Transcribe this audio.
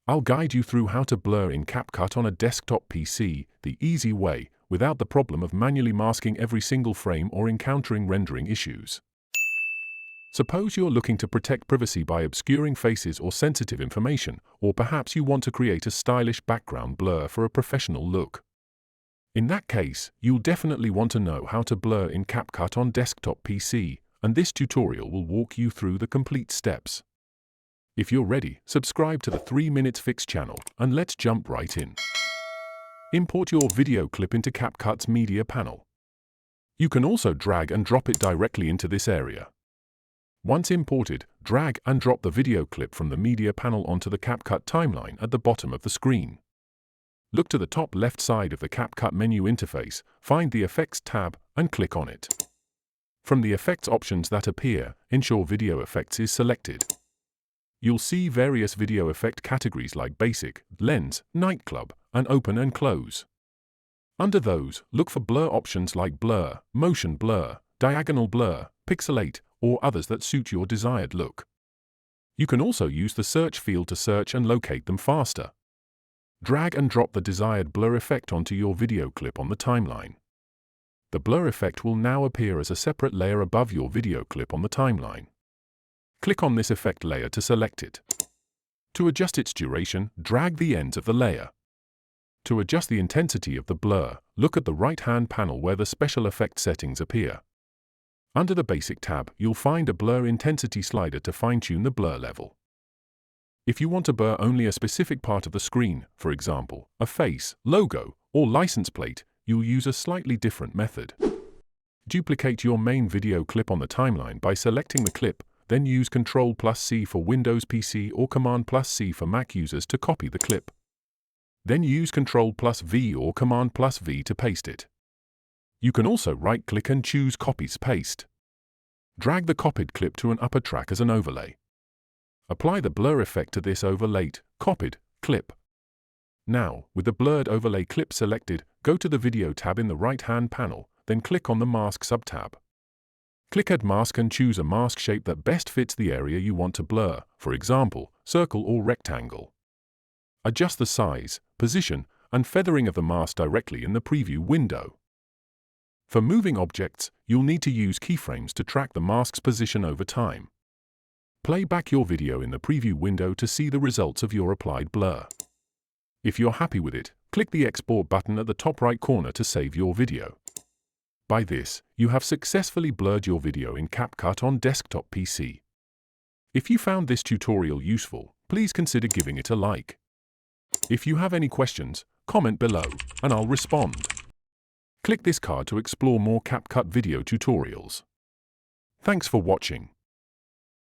I'll guide you through how to blur in CapCut on a desktop PC the easy way, without the problem of manually masking every single frame or encountering rendering issues. Suppose you're looking to protect privacy by obscuring faces or sensitive information, or perhaps you want to create a stylish background blur for a professional look. In that case, you'll definitely want to know how to blur in CapCut on desktop PC, and this tutorial will walk you through the complete steps. If you're ready, subscribe to the 3 Minutes Fix channel, and let's jump right in. Import your video clip into CapCut's media panel. You can also drag and drop it directly into this area. Once imported, drag and drop the video clip from the media panel onto the CapCut timeline at the bottom of the screen. Look to the top left side of the CapCut menu interface, find the Effects tab, and click on it. From the effects options that appear, ensure Video Effects is selected. You'll see various video effect categories like Basic, Lens, Nightclub, and Open and Close. Under those, look for blur options like Blur, Motion Blur, Diagonal Blur, Pixelate, or others that suit your desired look. You can also use the search field to search and locate them faster. Drag and drop the desired blur effect onto your video clip on the timeline. The blur effect will now appear as a separate layer above your video clip on the timeline. Click on this effect layer to select it. To adjust its duration, drag the ends of the layer. To adjust the intensity of the blur, look at the right-hand panel where the special effect settings appear. Under the Basic tab, you'll find a blur intensity slider to fine-tune the blur level. If you want to blur only a specific part of the screen, for example, a face, logo, or license plate, you'll use a slightly different method. Duplicate your main video clip on the timeline by selecting the clip, then use Ctrl+C for Windows PC or Command+C for Mac users to copy the clip. Then use Ctrl+V or Command+V to paste it. You can also right-click and choose Copy/Paste. Drag the copied clip to an upper track as an overlay. Apply the blur effect to this overlaid, copied, clip. Now, with the blurred overlay clip selected, go to the Video tab in the right-hand panel, then click on the Mask sub-tab. Click Add Mask and choose a mask shape that best fits the area you want to blur, for example, circle or rectangle. Adjust the size, position, and feathering of the mask directly in the preview window. For moving objects, you'll need to use keyframes to track the mask's position over time. Play back your video in the preview window to see the results of your applied blur. If you're happy with it, click the Export button at the top right corner to save your video. By this, you have successfully blurred your video in CapCut on desktop PC. If you found this tutorial useful, please consider giving it a like. If you have any questions, comment below, and I'll respond. Click this card to explore more CapCut video tutorials. Thanks for watching.